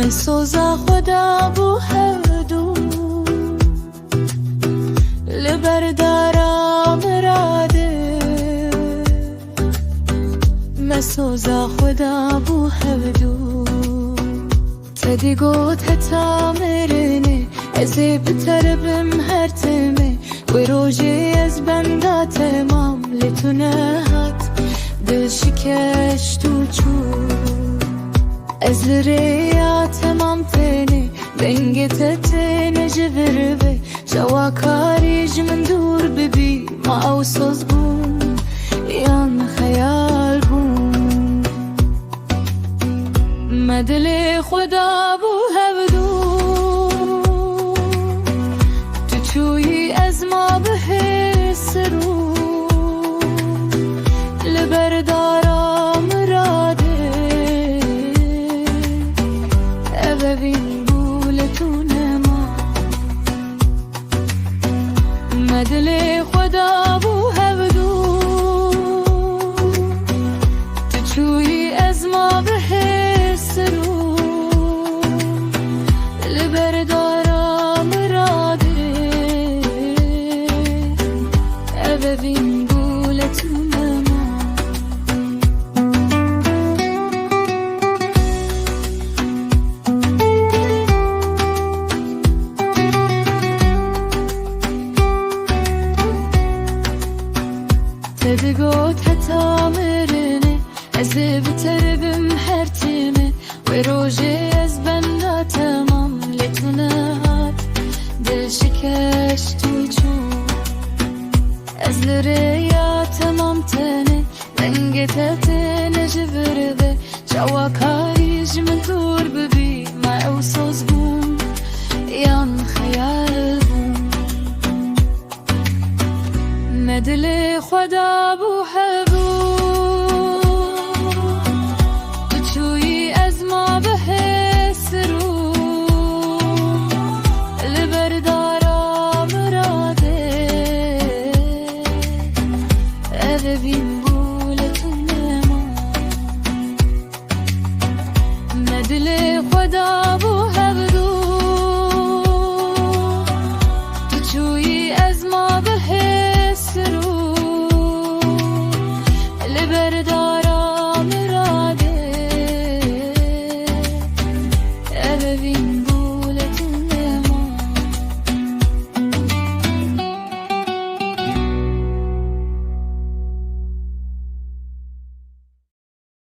مسوزا خدا بو هدو لبردارا مراده مسوزا خدا بو هدو تدی گوت هتا مرنه ازی بتربم هر تمه و روژی از بنده تمام لتونه هات دل شکشت و چود از لریا تمام تنی دنگت تنی جبر بی جوا کاریج من دور ببی ما اوسوز بون یان خیال بون مدل خدا بو هبدو تو چوی از ما به سرو لبردارا مراده ببین بولتون ما مدل خدا بو هبدو تو چوی از ما به سرو لبردارا مراده ببین بولتون ما تدگوت هتا مرنه از بتربم هر تیمه و روژه از بنده تمام لتونه هات دل شکشت و چون از لریا تمام تنه دنگت تنه جبر به جوا کاریج من دور ببی ما اوسوز بون یان خیال بون مدل خدا بو هبو تو چوی از ما به سرو لبردارا مراده ببین بولتون ما مدل خدا بو هبو تو چوی از ما به سرو لبردارا مراده ببین